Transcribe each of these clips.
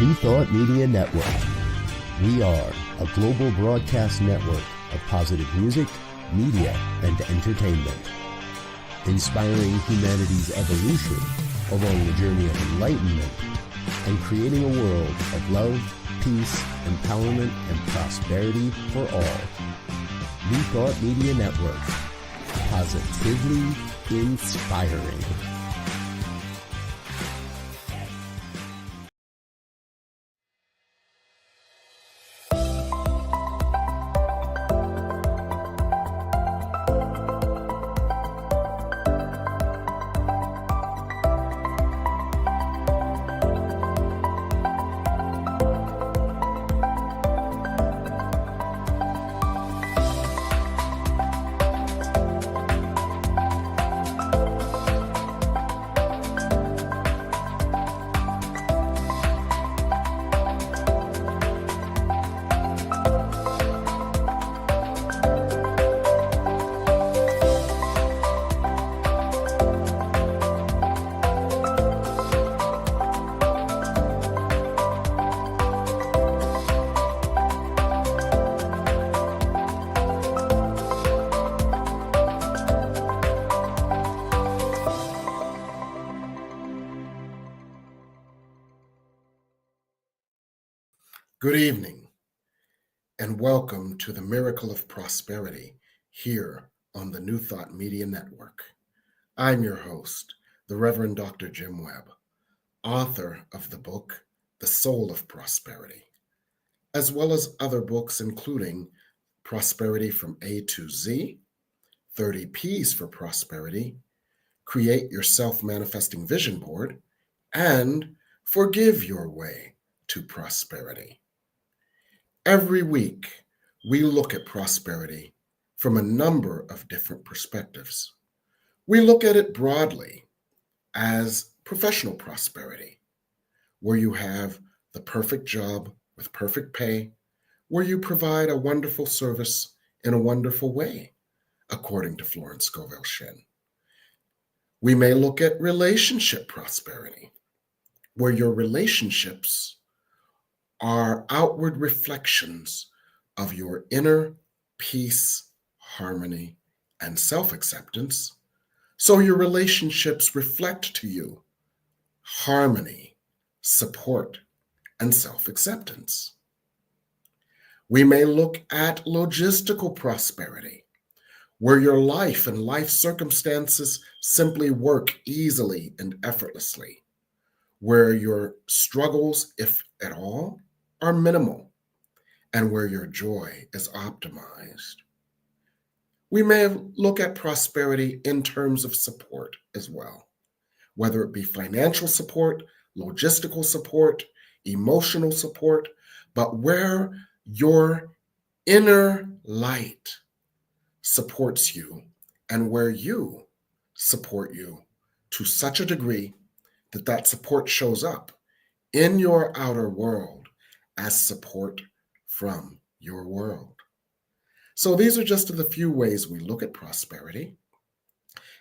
New Thought Media Network. We are a global broadcast network of positive music, media, and entertainment, inspiring humanity's evolution along the journey of enlightenment and creating a world of love, peace, empowerment, and prosperity for all. New Thought Media Network. Positively inspiring. Good evening, and welcome to the Miracle of Prosperity here on the New Thought Media Network. I'm your host, the Reverend Dr. Jim Webb, author of the book, The Soul of Prosperity, as well as other books including Prosperity from A to Z, 30 P's for Prosperity, Create Your Self-Manifesting Vision Board, and Forgive Your Way to Prosperity. Every week, we look at prosperity from a number of different perspectives. We look at it broadly as professional prosperity, where you have the perfect job with perfect pay, where you provide a wonderful service in a wonderful way, according to Florence Scovel Shinn. We may look at relationship prosperity, where your relationships are outward reflections of your inner peace, harmony, and self-acceptance. So your relationships reflect to you harmony, support, and self-acceptance. We may look at logistical prosperity, where your life and life circumstances simply work easily and effortlessly, where your struggles, if at all, are minimal, and where your joy is optimized. We may look at prosperity in terms of support as well, whether it be financial support, logistical support, emotional support, but where your inner light supports you and where you support you to such a degree that that support shows up in your outer world as support from your world. So these are just the few ways we look at prosperity,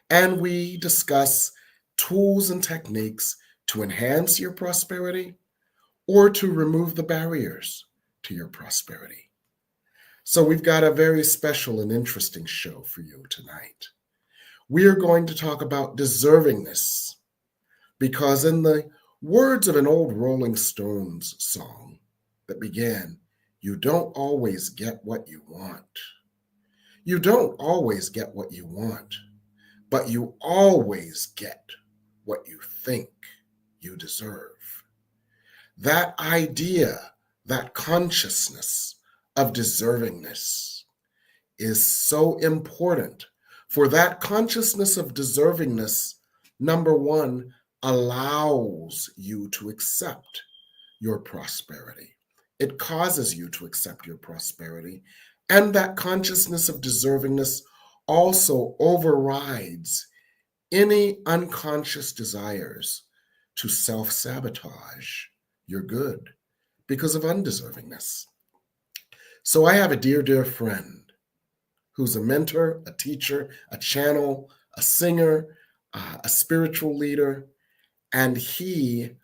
and we discuss tools and techniques to enhance your prosperity or to remove the barriers to your prosperity. So we've got a very special and interesting show for you tonight. We are going to talk about deservingness, because in the words of an old Rolling Stones song that began, "You don't always get what you want. You don't always get what you want, but you always get what you think you deserve." That idea, that consciousness of deservingness is so important. For that consciousness of deservingness, number one, allows you to accept your prosperity. It causes you to accept your prosperity. And that consciousness of deservingness also overrides any unconscious desires to self-sabotage your good because of undeservingness. So I have a dear, dear friend who's a mentor, a teacher, a channel, a singer, a spiritual leader, and he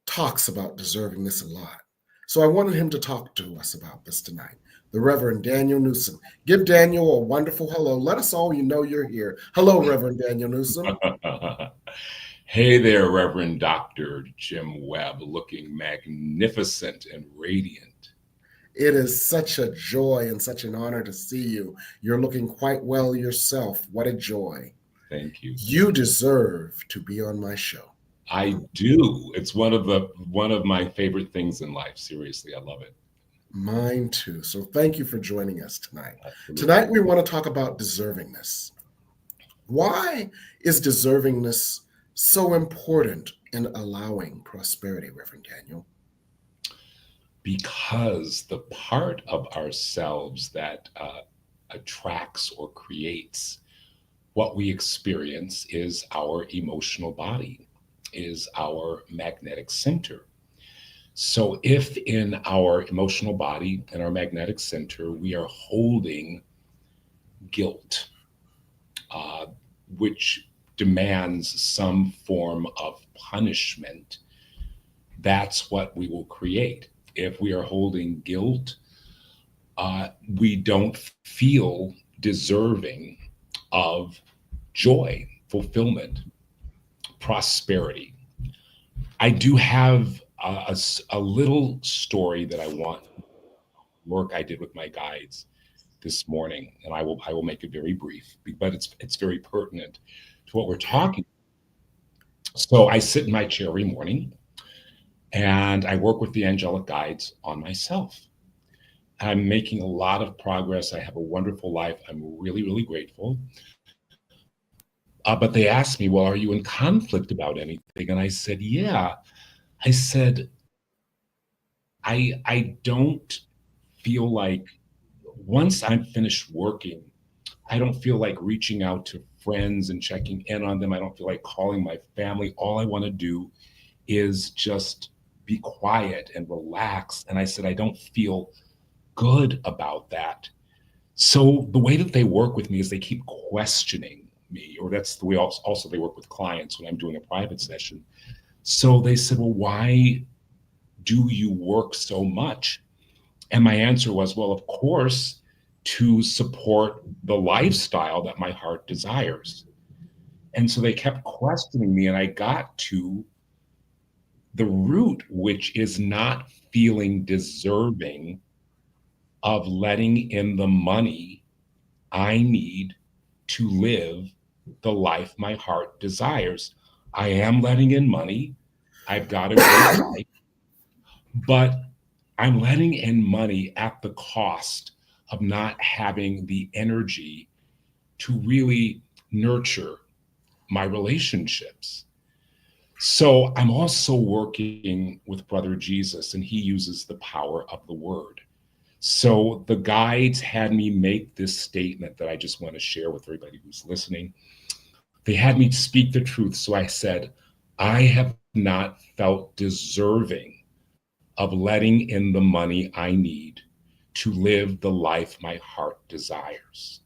talks about deservingness a lot. So I wanted him to talk to us about this tonight. The Reverend Daniel Neusom. Give Daniel a wonderful hello. Let us all know you're here. Hello, Reverend Daniel Neusom. Hey there, Reverend Dr. Jim Webb, looking magnificent and radiant. It is such a joy and such an honor to see you. You're looking quite well yourself. What a joy. Thank you. You deserve to be on my show. I do. It's one of my favorite things in life. Seriously, I love it. Mine too. So thank you for joining us tonight. Absolutely. Tonight we want to talk about deservingness. Why is deservingness so important in allowing prosperity, Reverend Daniel? Because the part of ourselves that attracts or creates what we experience is our emotional body, is our magnetic center. So if in our emotional body and our magnetic center, we are holding guilt, which demands some form of punishment, that's what we will create. If we are holding guilt, we don't feel deserving of joy, fulfillment, prosperity. I do have a little story that I want work I did with my guides this morning, and I will make it very brief, but it's very pertinent to what we're talking. So I sit in my chair every morning, and I work with the angelic guides on myself. I'm making a lot of progress. I have a wonderful life. I'm really, really grateful. But they asked me, well, are you in conflict about anything? And I said, yeah. I said, I don't feel like once I'm finished working, I don't feel like reaching out to friends and checking in on them. I don't feel like calling my family. All I want to do is just be quiet and relax. And I said, I don't feel good about that. So the way that they work with me is they keep questioning me, or that's the way also they work with clients when I'm doing a private session. So they said, well, why do you work so much? And my answer was, well, of course, to support the lifestyle that my heart desires. And so they kept questioning me, and I got to the root, which is not feeling deserving of letting in the money I need to live the life my heart desires. I am letting in money. I've got a great life, but I'm letting in money at the cost of not having the energy to really nurture my relationships. So I'm also working with Brother Jesus, and he uses the power of the word. So the guides had me make this statement that I just want to share with everybody who's listening. They had me speak the truth. So I said, I have not felt deserving of letting in the money I need to live the life my heart desires.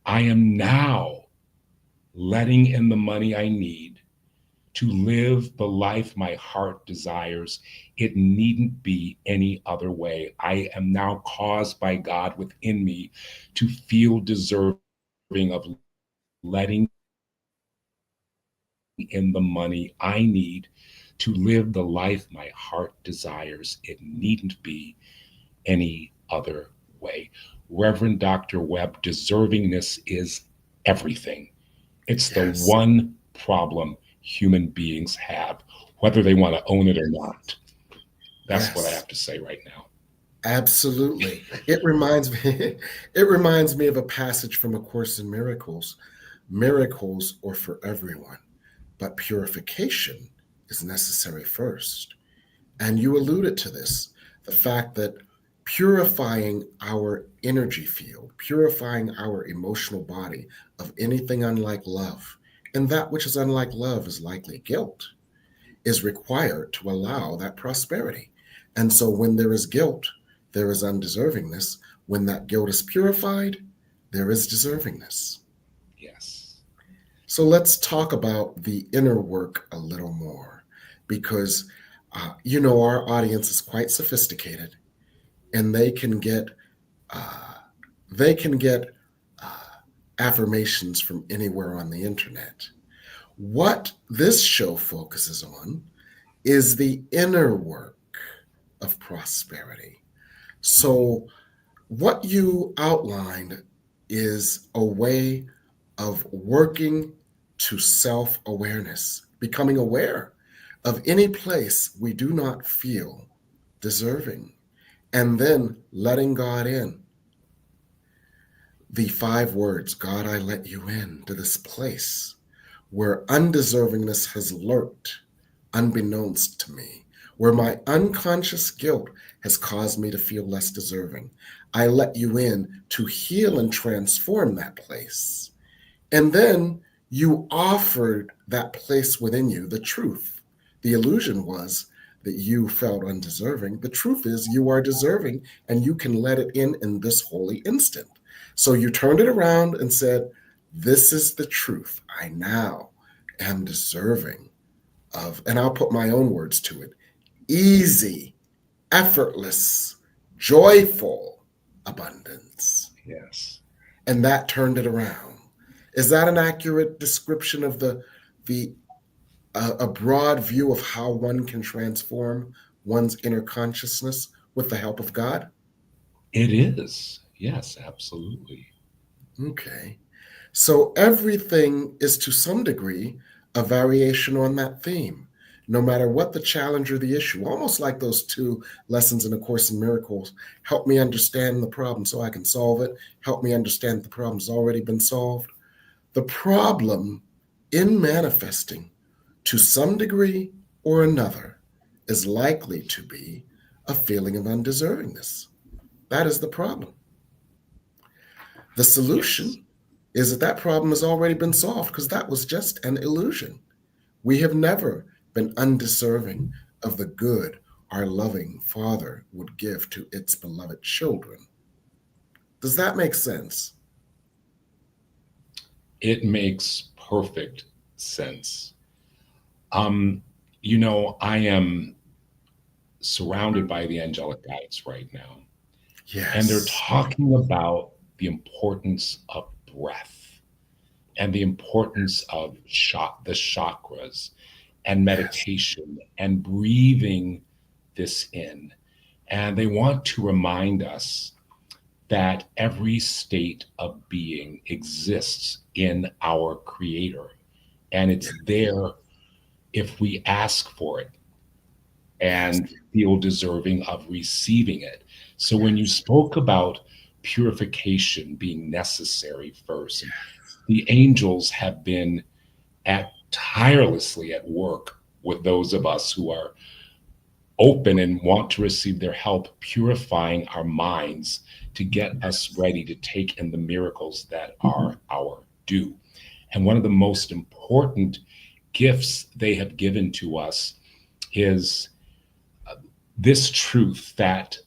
I am now letting in the money I need to live the life my heart desires. It needn't be any other way. I am now caused by God within me to feel deserving of letting in the money I need to live the life my heart desires. It needn't be any other way. Reverend Dr. Webb, deservingness is everything. It's the one problem human beings have, whether they want to own it or not. That's what I have to say right now. Absolutely. It reminds me of a passage from A Course in Miracles. Miracles are for everyone, but purification is necessary first. And you alluded to this, the fact that purifying our energy field, purifying our emotional body of anything unlike love, and that which is unlike love is likely guilt, is required to allow that prosperity. And so when there is guilt, there is undeservingness. When that guilt is purified, there is deservingness. Yes. So let's talk about the inner work a little more, because Our audience is quite sophisticated, and uh, they can get affirmations from anywhere on the internet. What this show focuses on is the inner work of prosperity. So, what you outlined is a way of working to self awareness, becoming aware of any place we do not feel deserving, and then letting God in. The 5 words, God, I let you in to this place where undeservingness has lurked unbeknownst to me, where my unconscious guilt has caused me to feel less deserving. I let you in to heal and transform that place. And then you offered that place within you the truth. The illusion was that you felt undeserving. The truth is you are deserving and you can let it in this holy instant. So you turned it around and said, this is the truth. I now am deserving of, and I'll put my own words to it, easy, effortless, joyful abundance. Yes. And that turned it around. Is that an accurate description of the a broad view of how one can transform one's inner consciousness with the help of God? It is. Yes, absolutely. Okay. So everything is to some degree a variation on that theme, no matter what the challenge or the issue, almost like those 2 lessons in A Course in Miracles. Help me understand the problem so I can solve it. Help me understand the problem's already been solved. The problem in manifesting to some degree or another is likely to be a feeling of undeservingness. That is the problem. The Yes. solution is that problem has already been solved because that was just an illusion. We have never been undeserving of the good our loving Father would give to its beloved children. Does that make sense? It makes perfect sense. Um, I am surrounded by the angelic guides right now, and they're Yes. talking about the importance of breath and the importance of the chakras and Yes. meditation and breathing this in. And they want to remind us that every state of being exists in our creator, and it's there if we ask for it Yes. and feel deserving of receiving it. So when you spoke about purification being necessary first, and the angels have been tirelessly at work with those of us who are open and want to receive their help, purifying our minds to get us ready to take in the miracles that are our due. And one of the most important gifts they have given to us is this truth that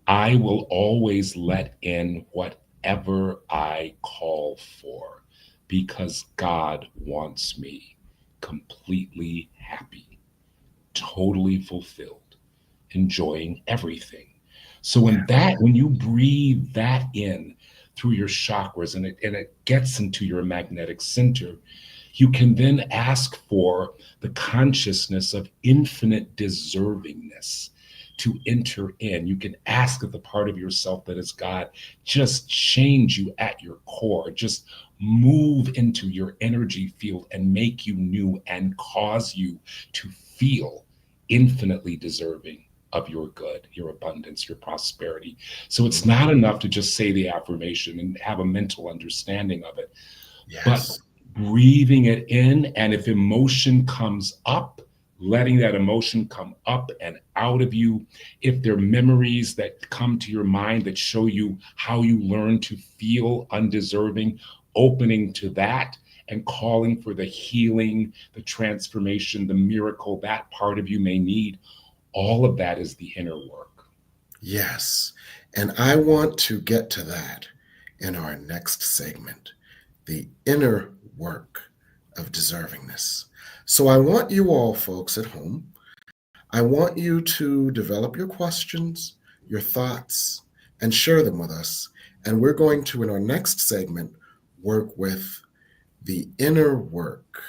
I will always let in whatever I call for because God wants me completely happy, totally fulfilled, enjoying everything. So when you breathe that in through your chakras and it gets into your magnetic center, you can then ask for the consciousness of infinite deservingness to enter in. You can ask that the part of yourself that is God just change you at your core, just move into your energy field and make you new and cause you to feel infinitely deserving of your good, your abundance, your prosperity. So it's not enough to just say the affirmation and have a mental understanding of it, but Yes. breathing it in. And if emotion comes up, letting that emotion come up and out of you. If there are memories that come to your mind that show you how you learn to feel undeserving, opening to that and calling for the healing, the transformation, the miracle that part of you may need. All of that is the inner work. Yes. And I want to get to that in our next segment, the inner work of deservingness. So I want you all folks at home, I want you to develop your questions, your thoughts, and share them with us. And we're going to, in our next segment, work with the inner work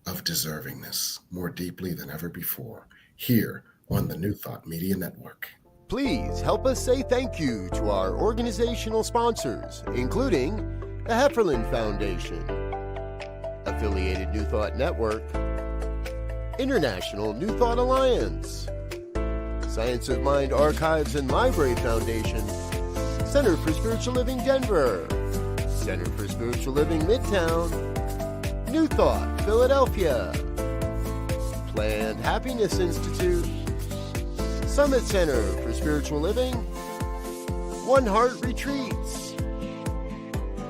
of deservingness more deeply than ever before here on the New Thought Media Network. Please help us say thank you to our organizational sponsors, including the Hefferland Foundation, Affiliated New Thought Network, International New Thought Alliance, Science of Mind Archives and Library Foundation, Center for Spiritual Living Denver, Center for Spiritual Living Midtown, New Thought Philadelphia, Planned Happiness Institute, Summit Center for Spiritual Living, One Heart Retreats,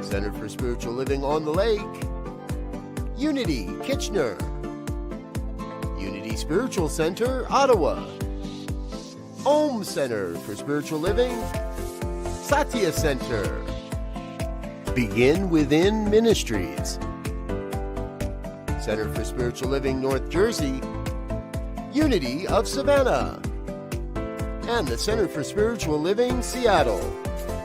Center for Spiritual Living on the Lake, Unity Kitchener, Unity Spiritual Center Ottawa, Om Center for Spiritual Living, Satya Center, Begin Within Ministries, Center for Spiritual Living North Jersey, Unity of Savannah, and the Center for Spiritual Living Seattle,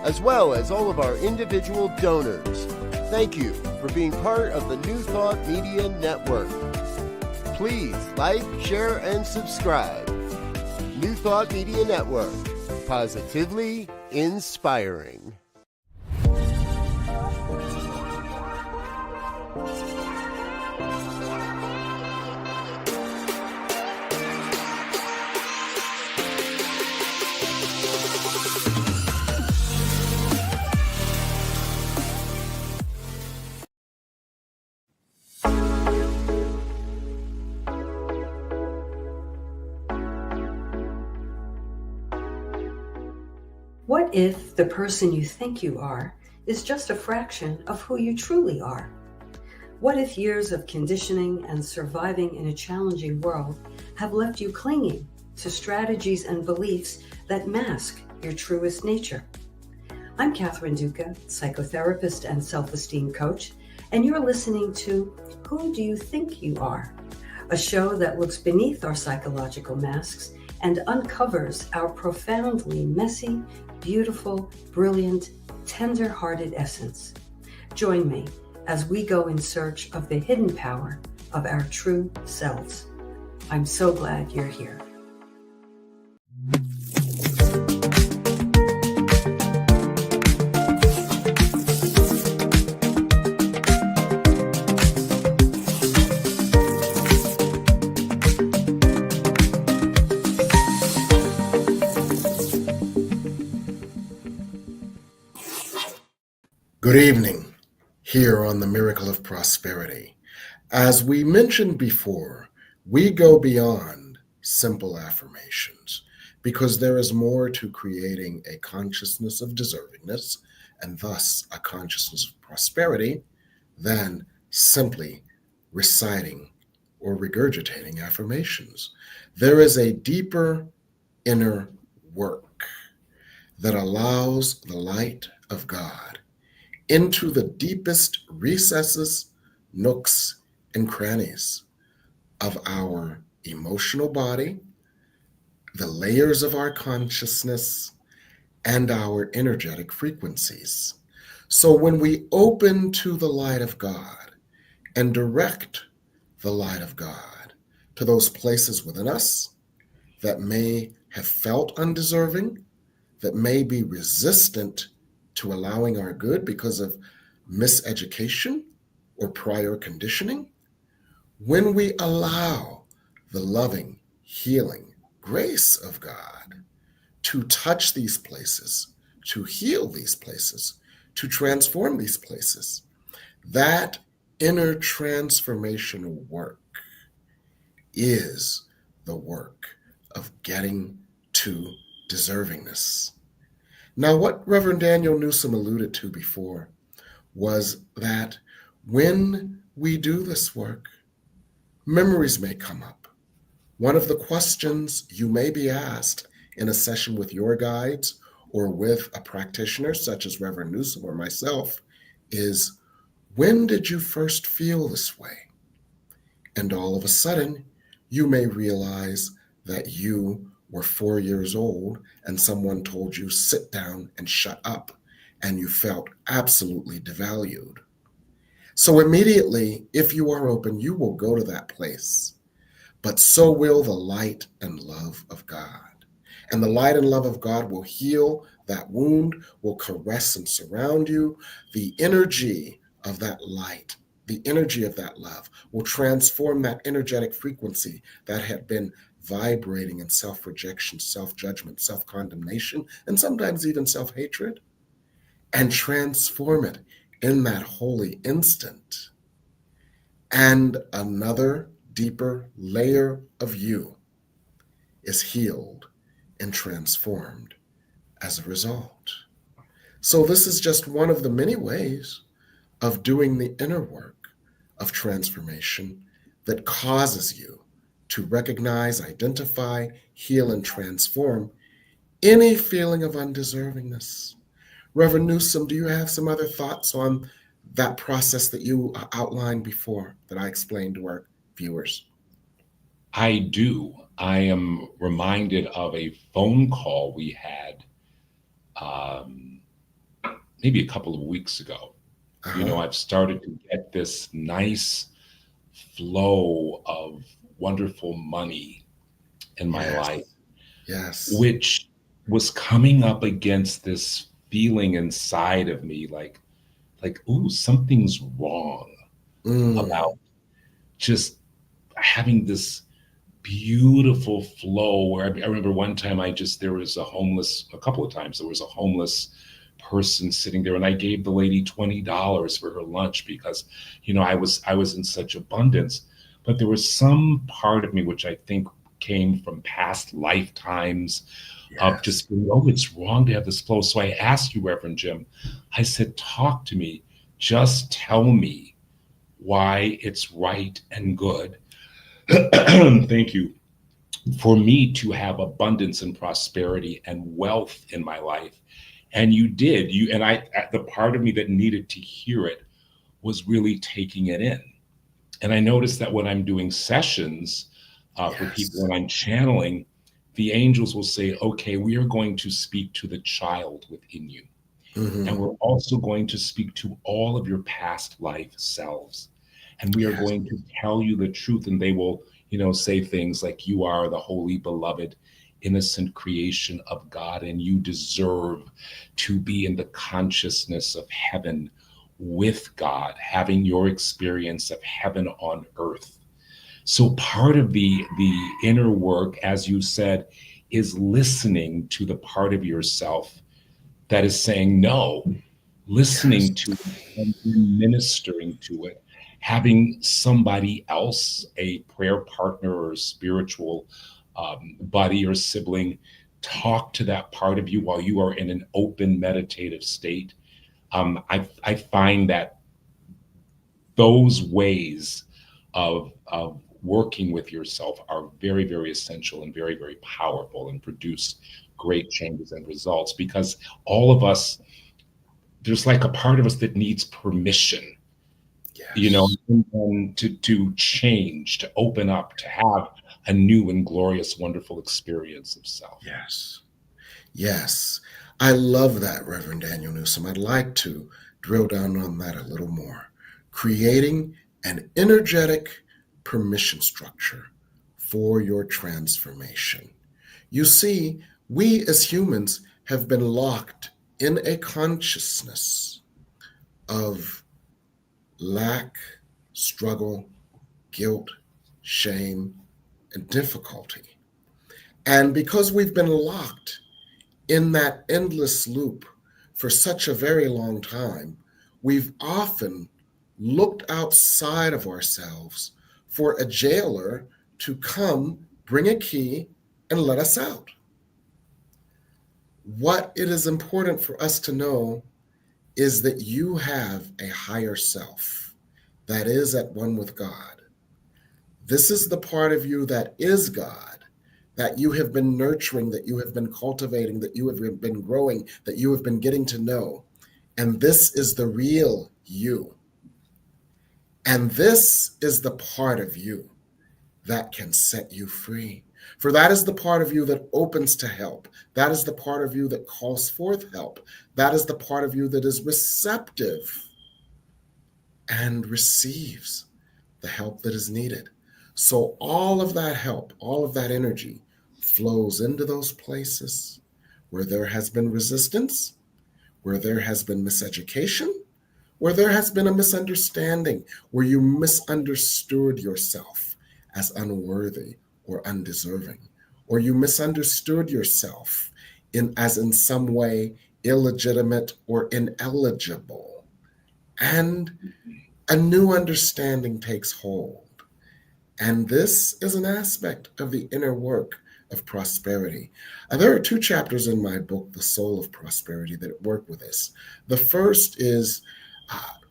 as well as all of our individual donors. Thank you for being part of the New Thought Media Network. Please like, share, and subscribe. New Thought Media Network, positively inspiring. What if the person you think you are is just a fraction of who you truly are? What if years of conditioning and surviving in a challenging world have left you clinging to strategies and beliefs that mask your truest nature? I'm Catherine Duca, psychotherapist and self-esteem coach, and you're listening to Who Do You Think You Are? A show that looks beneath our psychological masks and uncovers our profoundly messy, beautiful, brilliant, tender-hearted essence. Join me as we go in search of the hidden power of our true selves. I'm so glad you're here. Good evening, here on the Miracle of Prosperity. As we mentioned before, we go beyond simple affirmations because there is more to creating a consciousness of deservingness and thus a consciousness of prosperity than simply reciting or regurgitating affirmations. There is a deeper inner work that allows the light of God into the deepest recesses, nooks, and crannies of our emotional body, the layers of our consciousness, and our energetic frequencies. So when we open to the light of God and direct the light of God to those places within us that may have felt undeserving, that may be resistant to allowing our good because of miseducation or prior conditioning, when we allow the loving, healing grace of God to touch these places, to heal these places, to transform these places, that inner transformational work is the work of getting to deservingness. Now, what Reverend Daniel Neusom alluded to before was that when we do this work, memories may come up. One of the questions you may be asked in a session with your guides or with a practitioner such as Reverend Neusom or myself is, when did you first feel this way? And all of a sudden, you may realize that you were 4 years old and someone told you, sit down and shut up, and you felt absolutely devalued. So immediately, if you are open, you will go to that place, but so will the light and love of God. And the light and love of God will heal that wound, will caress and surround you. The energy of that light, the energy of that love will transform that energetic frequency that had been vibrating in self-rejection, self-judgment, self-condemnation, and sometimes even self-hatred, and transform it in that holy instant. And another deeper layer of you is healed and transformed as a result. So this is just one of the many ways of doing the inner work of transformation that causes you to recognize, identify, heal, and transform any feeling of undeservingness. Reverend Newsom, do you have some other thoughts on that process that you outlined before that I explained to our viewers? I do. I am reminded of a phone call we had maybe a couple of weeks ago. I've started to get this nice flow of wonderful money in my life, which was coming up against this feeling inside of me like, ooh, something's wrong about just having this beautiful flow where I remember one time there was a couple of times there was a homeless person sitting there, and I gave the lady $20 for her lunch because, I was in such abundance. But there was some part of me, which I think came from past lifetimes of just being, oh, it's wrong to have this flow. So I asked you, Reverend Jim, I said, talk to me, just tell me why it's right and good. Thank you, for me to have abundance and prosperity and wealth in my life. And you did. The part of me that needed to hear it was really taking it in. And I noticed that when I'm doing sessions for people, when I'm channeling, the angels will say, okay, we are going to speak to the child within you. And we're also going to speak to all of your past life selves. And we are going to tell you the truth. And they will, say things like, you are the holy, beloved, innocent creation of God, and you deserve to be in the consciousness of heaven with God, having your experience of heaven on earth. So part of the inner work, as you said, is listening to the part of yourself that is saying no, listening to it and ministering to it, having somebody else, a prayer partner or a spiritual buddy or sibling, talk to that part of you while you are in an open meditative state. I find that those ways of working with yourself are very, very essential and very, very powerful and produce great changes and results, because all of us, there's like a part of us that needs permission, and to change, to open up, to have a new and glorious, wonderful experience of self. Yes. I love that, Reverend Daniel Newsom. I'd like to drill down on that a little more. Creating an energetic permission structure for your transformation. You see, we as humans have been locked in a consciousness of lack, struggle, guilt, shame, and difficulty. And because we've been locked in that endless loop for such a very long time, we've often looked outside of ourselves for a jailer to come, bring a key, and let us out. What it is important for us to know is that you have a higher self that is at one with God. This is the part of you that is God, that you have been nurturing, that you have been cultivating, that you have been growing, that you have been getting to know. And this is the real you. And this is the part of you that can set you free. For that is the part of you that opens to help. That is the part of you that calls forth help. That is the part of you that is receptive and receives the help that is needed. So all of that help, all of that energy flows into those places where there has been resistance, where there has been miseducation, where there has been a misunderstanding, where you misunderstood yourself as unworthy or undeserving, or you misunderstood yourself as in some way illegitimate or ineligible. And a new understanding takes hold. And this is an aspect of the inner work of prosperity. There are 2 chapters in my book, The Soul of Prosperity, that work with this. The first is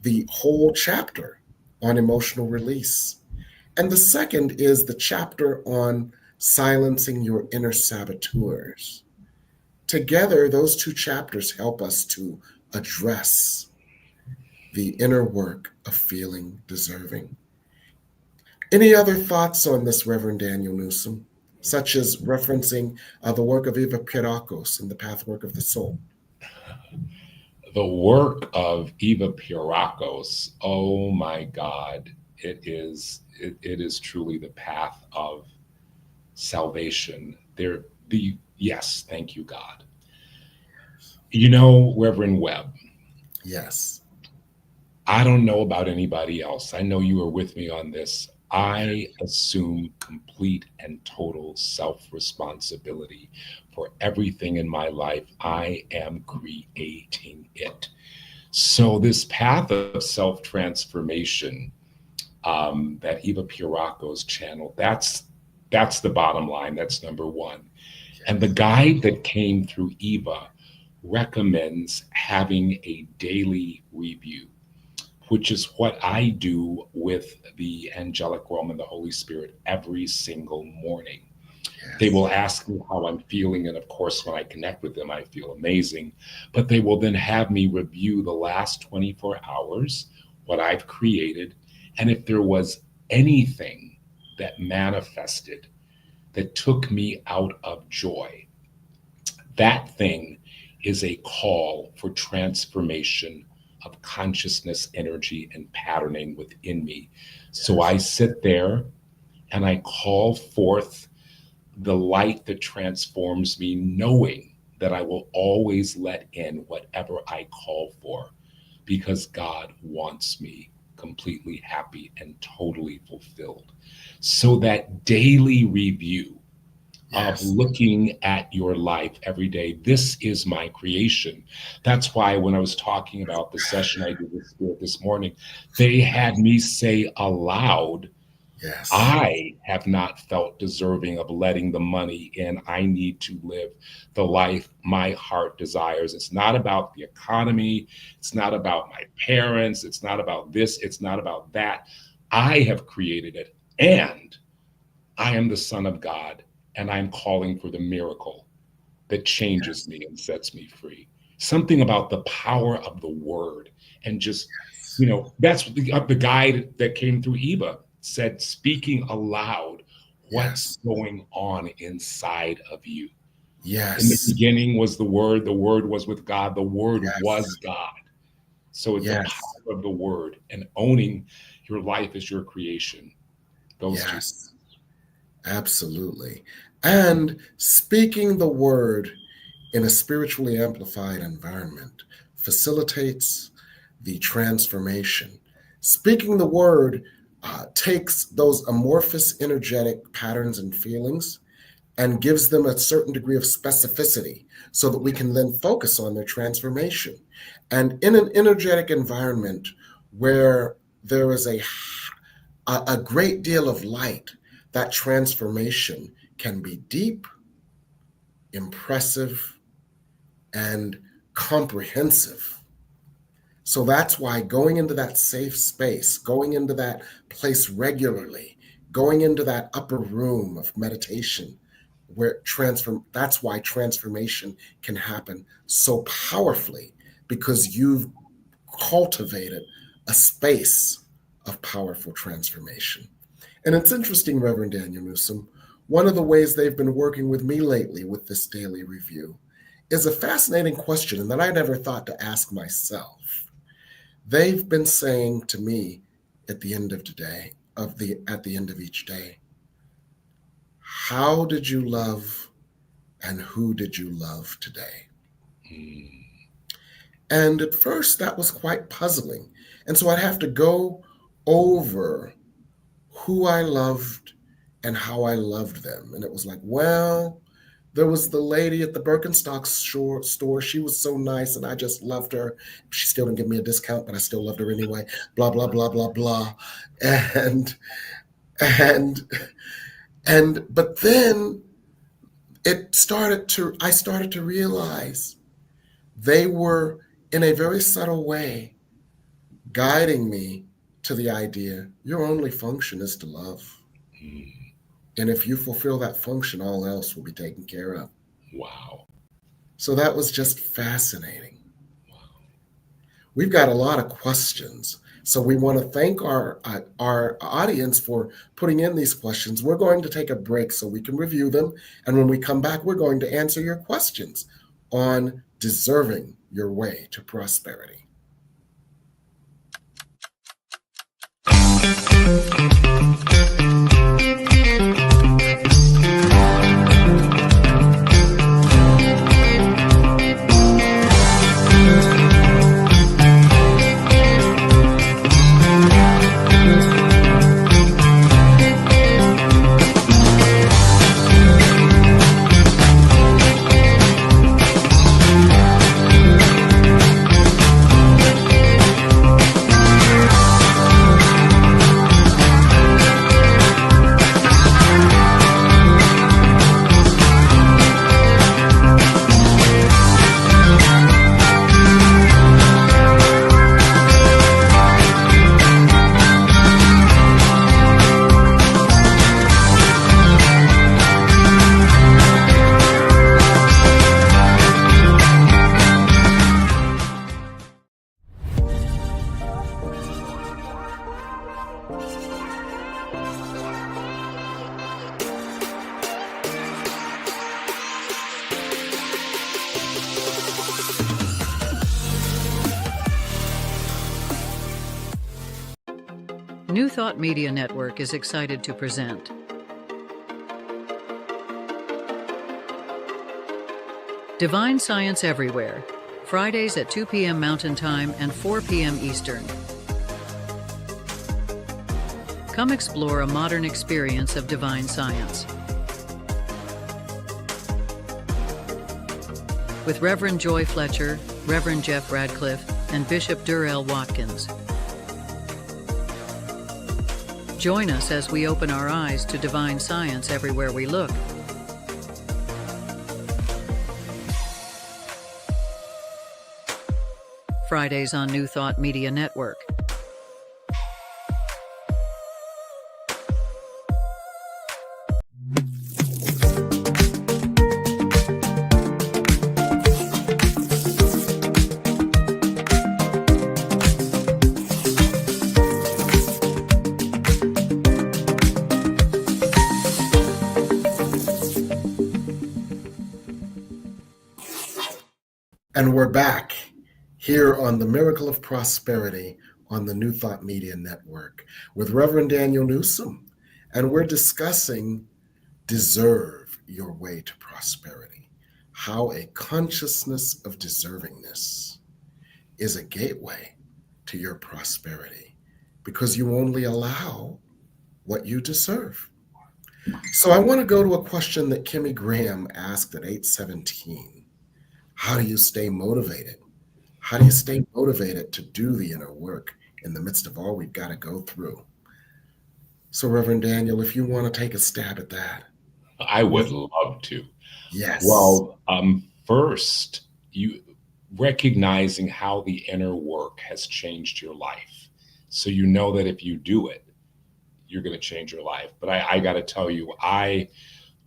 the whole chapter on emotional release. And the second is the chapter on silencing your inner saboteurs. Together, those 2 chapters help us to address the inner work of feeling deserving. Any other thoughts on this, Reverend Daniel Neusom, such as referencing the work of Eva Pierrakos in The Pathwork of the Soul? The work of Eva Pierrakos, oh my God, it is truly the path of salvation. Yes, thank you, God. You know, Reverend Webb. Yes. I don't know about anybody else. I know you are with me on this. I assume complete and total self-responsibility for everything in my life. I am creating it. So this path of self-transformation that Eva Pierrakos channeled, that's the bottom line. That's number one. And the guide that came through Eva recommends having a daily review, which is what I do with the angelic realm and the Holy Spirit every single morning. Yes. They will ask me how I'm feeling. And of course, when I connect with them, I feel amazing. But they will then have me review the last 24 hours, what I've created. And if there was anything that manifested that took me out of joy, that thing is a call for transformation of consciousness, energy, and patterning within me. So I sit there and I call forth the light that transforms me, knowing that I will always let in whatever I call for, because God wants me completely happy and totally fulfilled. So that daily review of looking at your life every day. This is my creation. That's why when I was talking about the session I did with Spirit this morning, they had me say aloud, I have not felt deserving of letting the money in. I need to live the life my heart desires. It's not about the economy. It's not about my parents. It's not about this. It's not about that. I have created it, and I am the Son of God. And I'm calling for the miracle that changes me and sets me free. Something about the power of the word. And just, you know, that's what the guide that came through Eva said, speaking aloud what's going on inside of you. In the beginning was the word was with God, the word was God. So it's the power of the word and owning your life as your creation. Those two. Absolutely. And speaking the word in a spiritually amplified environment facilitates the transformation. Speaking the word takes those amorphous energetic patterns and feelings and gives them a certain degree of specificity so that we can then focus on their transformation. And in an energetic environment where there is a great deal of light, that transformation can be deep, impressive, and comprehensive. So that's why going into that safe space, going into that place regularly, going into that upper room of meditation, that's why transformation can happen so powerfully, because you've cultivated a space of powerful transformation. And it's interesting, Reverend Daniel Neusom, one of the ways they've been working with me lately with this daily review is a fascinating question that I never thought to ask myself. They've been saying to me at the end of each day, how did you love and who did you love today? And at first that was quite puzzling. And so I'd have to go over who I loved and how I loved them. And it was like, well, there was the lady at the Birkenstock store. She was so nice and I just loved her. She still didn't give me a discount, but I still loved her anyway. Blah, blah, blah, blah, blah. But then I started to realize they were in a very subtle way guiding me to the idea your only function is to love. And if you fulfill that function, all else will be taken care of. Wow. So that was just fascinating. Wow. We've got a lot of questions. So we want to thank our audience for putting in these questions. We're going to take a break so we can review them. And when we come back, we're going to answer your questions on deserving your way to prosperity. New Thought Media Network is excited to present Divine Science Everywhere, Fridays at 2 p.m. Mountain Time and 4 p.m. Eastern. Come explore a modern experience of divine science. With Reverend Joy Fletcher, Reverend Jeff Radcliffe, and Bishop Durrell Watkins. Join us as we open our eyes to divine science everywhere we look. Fridays on New Thought Media Network. And we're back here on the Miracle of Prosperity on the New Thought Media Network with Reverend Daniel Neusom. And we're discussing deserve your way to prosperity, how a consciousness of deservingness is a gateway to your prosperity because you only allow what you deserve. So I want to go to a question that Kimmy Graham asked at 8:17. How do you stay motivated? How do you stay motivated to do the inner work in the midst of all we've got to go through? So, Reverend Daniel, if you want to take a stab at that. I would love to. Yes. Well, first, you recognizing how the inner work has changed your life. So you know that if you do it, you're going to change your life. But I got to tell you,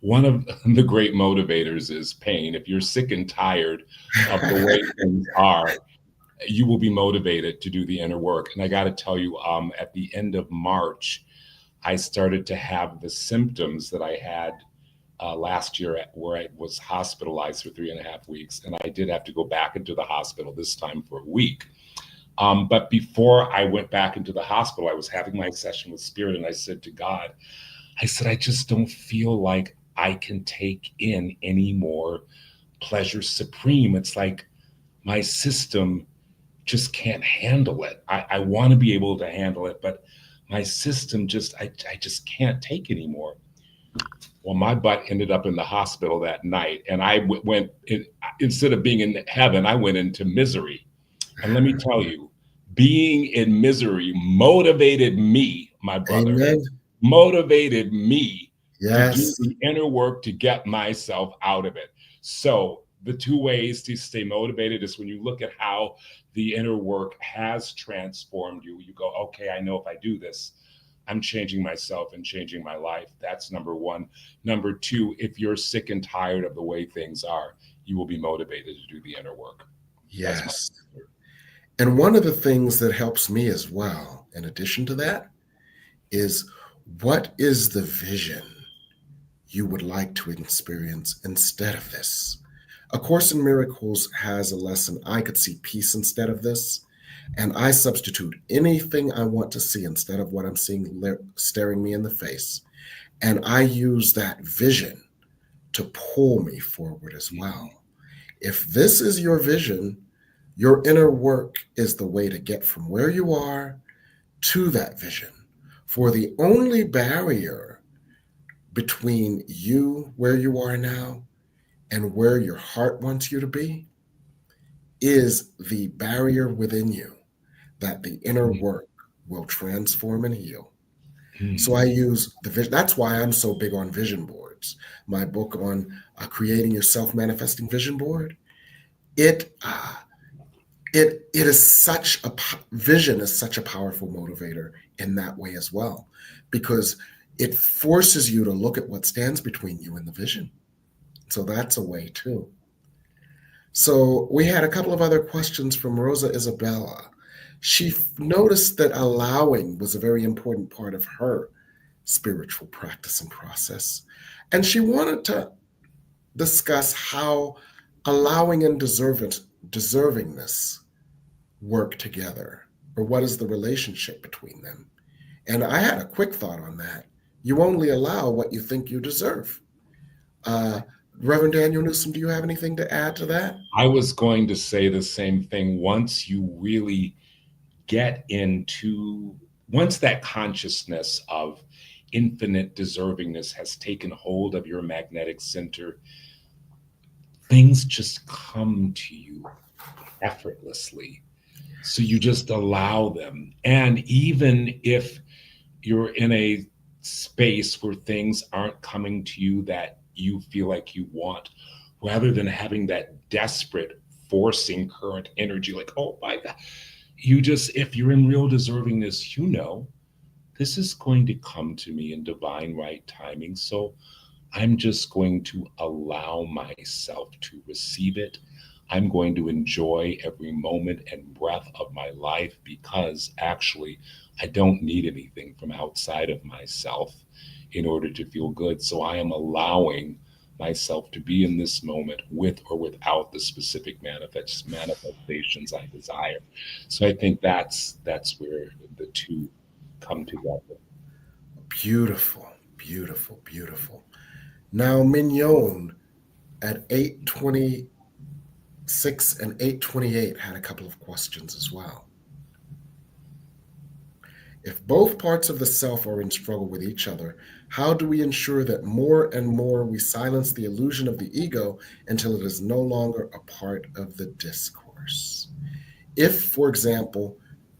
one of the great motivators is pain. If you're sick and tired of the way things are, you will be motivated to do the inner work. And I got to tell you, at the end of March, I started to have the symptoms that I had last year, where I was hospitalized for 3.5 weeks. And I did have to go back into the hospital, this time for a week. But before I went back into the hospital, I was having my session with Spirit, and I said to God, I said, I just don't feel like I can take in any more pleasure supreme. It's like my system just can't handle it. I want to be able to handle it, but my system I just can't take anymore. Well, my butt ended up in the hospital that night, and I went, instead of being in heaven, I went into misery. And let me tell you, being in misery motivated me, my brother, Amen. motivated me to do Yes. the inner work to get myself out of it. So the two ways to stay motivated is when you look at how the inner work has transformed you, you go, okay, I know if I do this, I'm changing myself and changing my life. That's number one. Number two, if you're sick and tired of the way things are, you will be motivated to do the inner work. Yes. And one of the things that helps me as well, in addition to that, is what is the vision you would like to experience instead of this? A Course in Miracles has a lesson, I could see peace instead of this, and I substitute anything I want to see instead of what I'm seeing staring me in the face. And I use that vision to pull me forward as well. If this is your vision, your inner work is the way to get from where you are to that vision. For the only barrier between you, where you are now, and where your heart wants you to be is the barrier within you that the inner work will transform and heal. So I use the vision. That's why I'm so big on vision boards. My book on creating your self-manifesting vision board, it is such a vision is such a powerful motivator in that way as well, because it forces you to look at what stands between you and the vision. So that's a way too. So we had a couple of other questions from Rosa Isabella. She noticed that allowing was a very important part of her spiritual practice and process. And she wanted to discuss how allowing and deservingness work together, or what is the relationship between them. And I had a quick thought on that. You only allow what you think you deserve. Reverend Daniel Neusom, do you have anything to add to that? I was going to say the same thing. Once you really once that consciousness of infinite deservingness has taken hold of your magnetic center, things just come to you effortlessly. So you just allow them. And even if you're in a space where things aren't coming to you that you feel like you want, rather than having that desperate forcing current energy, like, oh my God, if you're in real deservingness, this is going to come to me in divine right timing. So I'm just going to allow myself to receive it. I'm going to enjoy every moment and breath of my life, because actually I don't need anything from outside of myself in order to feel good. So I am allowing myself to be in this moment with or without the specific manifestations I desire. So I think that's where the two come together. Beautiful, beautiful, beautiful. Now, Mignon at 8:26 and 8:28 had a couple of questions as well. If both parts of the self are in struggle with each other, how do we ensure that more and more we silence the illusion of the ego until it is no longer a part of the discourse? If, for example,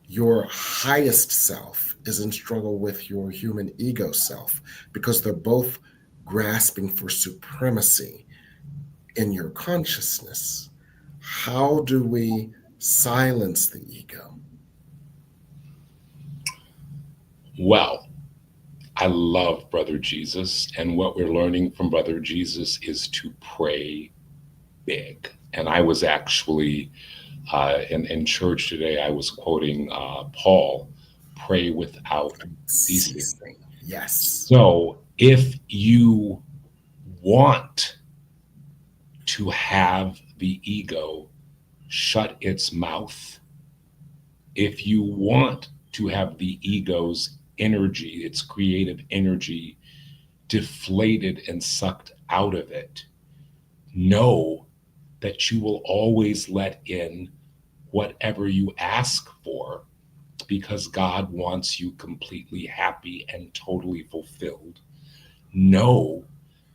your highest self is in struggle with your human ego self because they're both grasping for supremacy in your consciousness, how do we silence the ego? Well, I love Brother Jesus, and what we're learning from Brother Jesus is to pray big. And I was actually in church today, I was quoting Paul, pray without ceasing. Yes. So if you want to have the ego shut its mouth, if you want to have the ego's energy, its creative energy, deflated and sucked out of it, know that you will always let in whatever you ask for, because God wants you completely happy and totally fulfilled. Know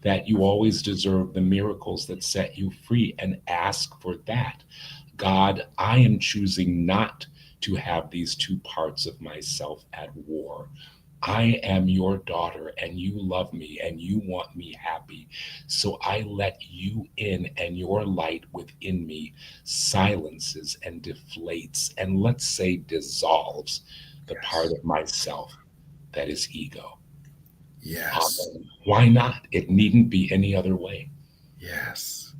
that you always deserve the miracles that set you free, and ask for that. God, I am choosing not to have these two parts of myself at war. I am your daughter and you love me and you want me happy. So I let you in, and your light within me silences and deflates and, let's say, dissolves the part of myself that is ego. Yes. Why not? It needn't be any other way. Yes.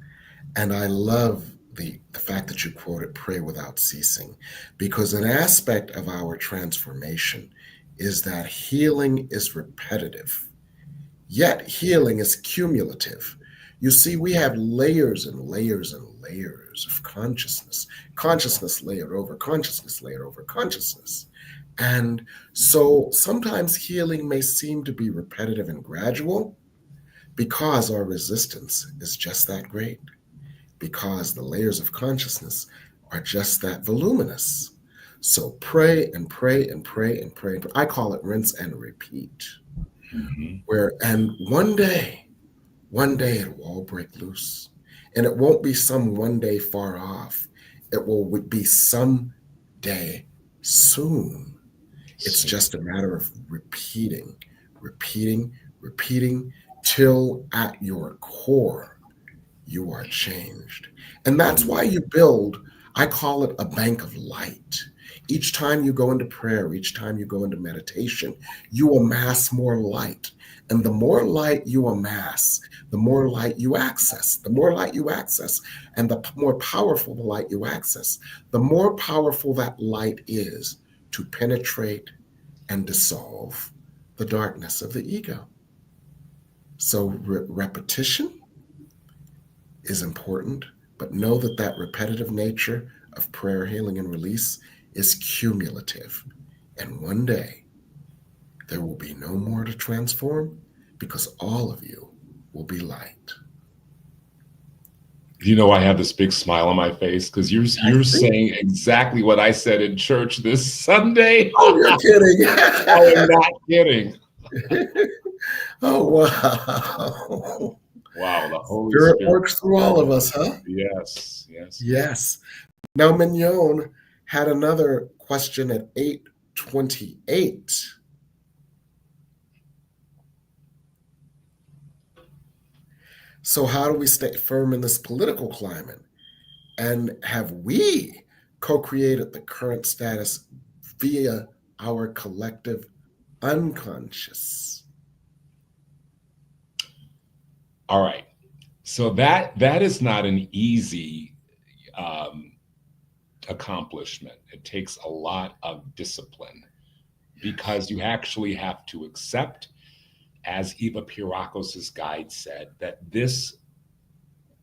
And I love the fact that you quoted pray without ceasing, because an aspect of our transformation is that healing is repetitive, yet healing is cumulative. You see, we have layers and layers and layers of consciousness, consciousness layered over consciousness, layered over consciousness. And so sometimes healing may seem to be repetitive and gradual because our resistance is just that great, because the layers of consciousness are just that voluminous. So pray and pray and pray and pray. I call it rinse and repeat. And one day it will all break loose. And it won't be some one day far off. It will be some day soon. It's just a matter of repeating, till at your core you are changed. And that's why you build, I call it a bank of light. Each time you go into prayer, each time you go into meditation, you amass more light. And the more light you amass, the more light you access. The more light you access, and the more powerful the light you access, the more powerful that light is to penetrate and dissolve the darkness of the ego. So repetition is important, but know that that repetitive nature of prayer, healing, and release is cumulative. And one day, there will be no more to transform, because all of you will be light. You know, I have this big smile on my face because you're saying exactly what I said in church this Sunday. Oh, you're kidding. I am not kidding. Oh, wow. Wow, the Holy Spirit Spirit works through all of us, huh? Yes, yes. Yes. Now, Mignon had another question at 8:28. So how do we stay firm in this political climate? And have we co-created the current status via our collective unconscious? All right. So that is not an easy accomplishment. It takes a lot of discipline, because you actually have to accept, as Eva Pierrakos' guide said, that this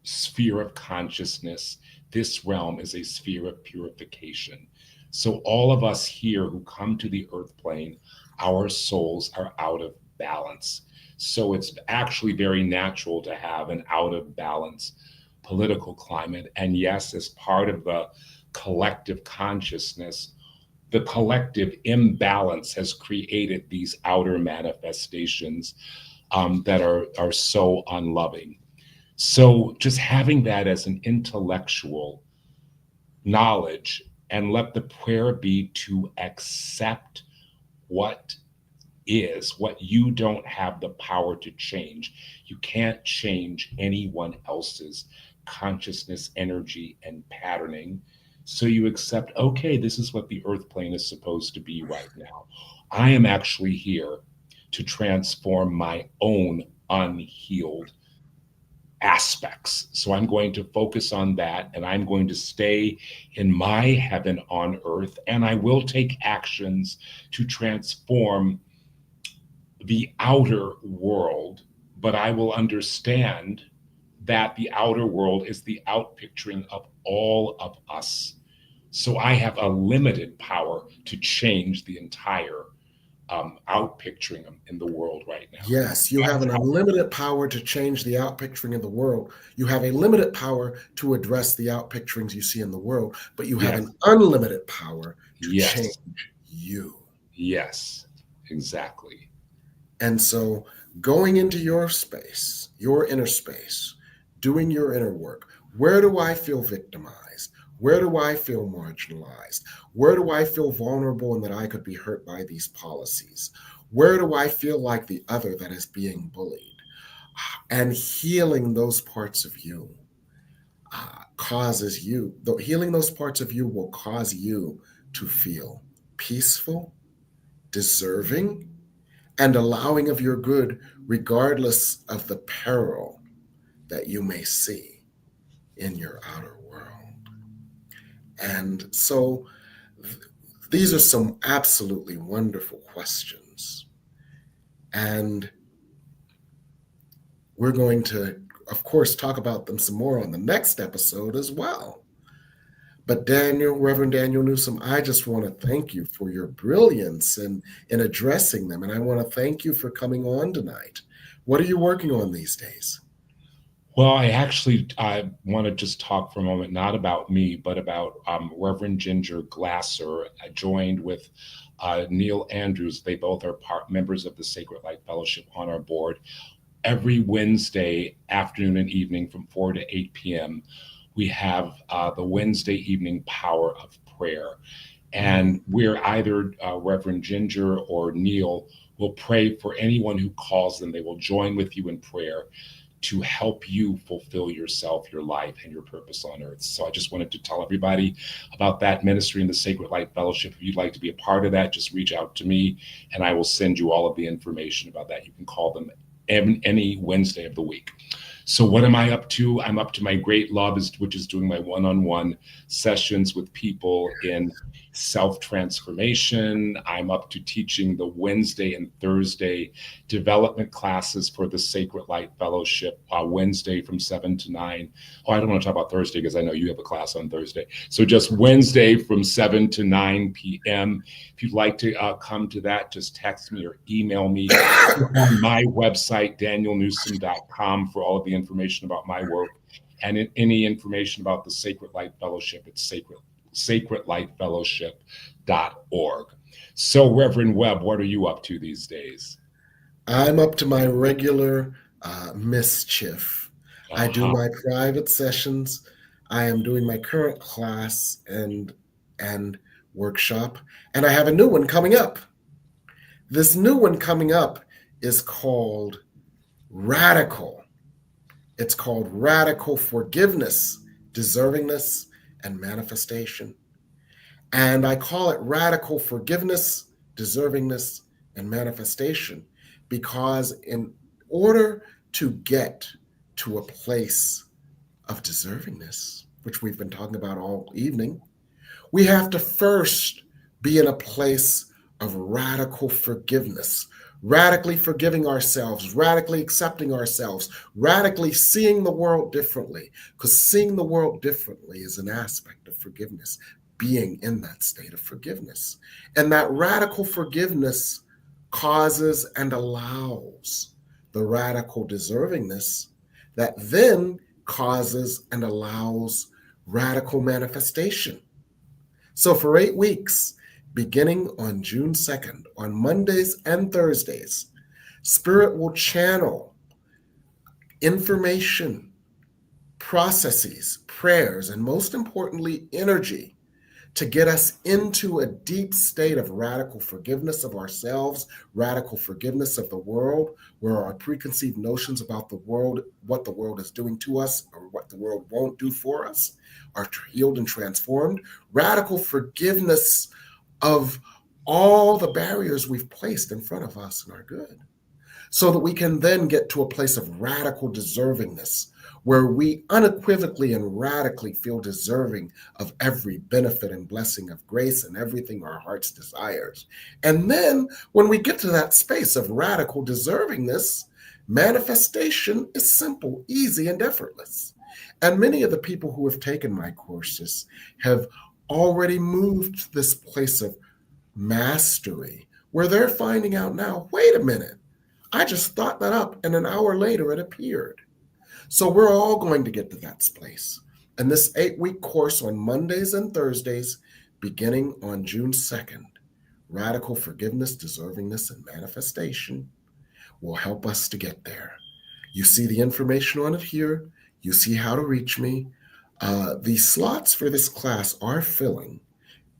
sphere of consciousness, this realm, is a sphere of purification. So all of us here who come to the earth plane, our souls are out of balance. So it's actually very natural to have an out of balance political climate. And yes, as part of the collective consciousness, the collective imbalance has created these outer manifestations that are so unloving. So just having that as an intellectual knowledge, and let the prayer be to accept what is, what you don't have the power to change. You can't change anyone else's consciousness, energy, and patterning. So you accept, okay, this is what the earth plane is supposed to be right now. I am actually here to transform my own unhealed aspects. So I'm going to focus on that, and I'm going to stay in my heaven on earth, and I will take actions to transform the outer world, but I will understand that the outer world is the outpicturing of all of us. So I have a limited power to change the entire outpicturing in the world right now. Yes, you have an unlimited power to change the outpicturing in the world. You have a limited power to address the outpicturings you see in the world, but you have an unlimited power to change you. Yes, exactly. And so going into your space, your inner space, doing your inner work, where do I feel victimized? Where do I feel marginalized? Where do I feel vulnerable and that I could be hurt by these policies? Where do I feel like the other that is being bullied? And healing those parts of you healing those parts of you will cause you to feel peaceful, deserving, and allowing of your good, regardless of the peril that you may see in your outer world. And so these are some absolutely wonderful questions. And we're going to, of course, talk about them some more on the next episode as well. But Reverend Daniel Neusom, I just want to thank you for your brilliance in addressing them. And I want to thank you for coming on tonight. What are you working on these days? Well, I want to just talk for a moment, not about me, but about Reverend Ginger Glasser. I joined with Neil Andrews. They both are members of the Sacred Light Fellowship on our board. Every Wednesday afternoon and evening from 4 to 8 p.m., we have the Wednesday evening power of prayer. And we're either Reverend Ginger or Neil will pray for anyone who calls them. They will join with you in prayer to help you fulfill yourself, your life, and your purpose on earth. So I just wanted to tell everybody about that ministry in the Sacred Light Fellowship. If you'd like to be a part of that, just reach out to me and I will send you all of the information about that. You can call them any Wednesday of the week. So what am I up to? I'm up to my great love, which is doing my one-on-one sessions with people in self-transformation. I'm up to teaching the Wednesday and Thursday development classes for the Sacred Light Fellowship, Wednesday from 7 to 9. Oh, I don't want to talk about Thursday because I know you have a class on Thursday. So just Wednesday from 7 to 9 p.m. If you'd like to come to that, just text me or email me on my website, danielnewsom.com, for all of the information about my work. And any information about the Sacred Light Fellowship, it's sacredlightfellowship.org. So, Reverend Webb, what are you up to these days? I'm up to my regular mischief. I do my private sessions. I am doing my current class and workshop, and I have a new one coming up. This new one coming up is called Radical. It's called Radical Forgiveness, Deservingness, and Manifestation. And I call it Radical Forgiveness, Deservingness, and Manifestation because in order to get to a place of deservingness, which we've been talking about all evening, we have to first be in a place of radical forgiveness, radically forgiving ourselves, radically accepting ourselves, radically seeing the world differently, because seeing the world differently is an aspect of forgiveness, being in that state of forgiveness. And that radical forgiveness causes and allows the radical deservingness that then causes and allows radical manifestation. So for 8 weeks, beginning on June 2nd, on Mondays and Thursdays, Spirit will channel information, processes, prayers, and most importantly, energy to get us into a deep state of radical forgiveness of ourselves, radical forgiveness of the world, where our preconceived notions about the world, what the world is doing to us, or what the world won't do for us, are healed and transformed. Radical forgiveness of all the barriers we've placed in front of us and our good. so that we can then get to a place of radical deservingness, where we unequivocally and radically feel deserving of every benefit and blessing of grace and everything our hearts desires. And then when we get to that space of radical deservingness, manifestation is simple, easy, and effortless. And many of the people who have taken my courses have already moved to this place of mastery, where they're finding out now, wait a minute, I just thought that up and an hour later it appeared. So we're all going to get to that place. And this 8-week course on Mondays and Thursdays, beginning on June 2nd, Radical Forgiveness, Deservingness, and Manifestation, will help us to get there. You see the information on it here. You see how to reach me. The slots for this class are filling.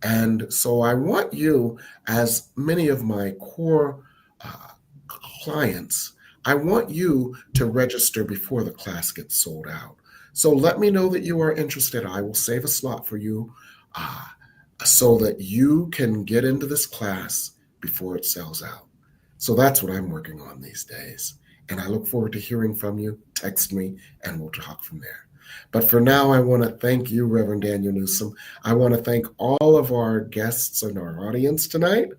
And so I want you, as many of my core clients, I want you to register before the class gets sold out. So let me know that you are interested. I will save a slot for you so that you can get into this class before it sells out. So that's what I'm working on these days. And I look forward to hearing from you. Text me and we'll talk from there. But for now, I want to thank you, Reverend Daniel Neusom. I want to thank all of our guests in our audience tonight.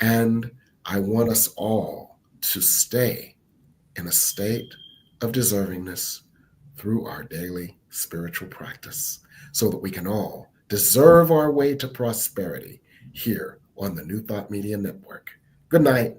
And I want us all to stay in a state of deservingness through our daily spiritual practice so that we can all deserve our way to prosperity here on the New Thought Media Network. Good night.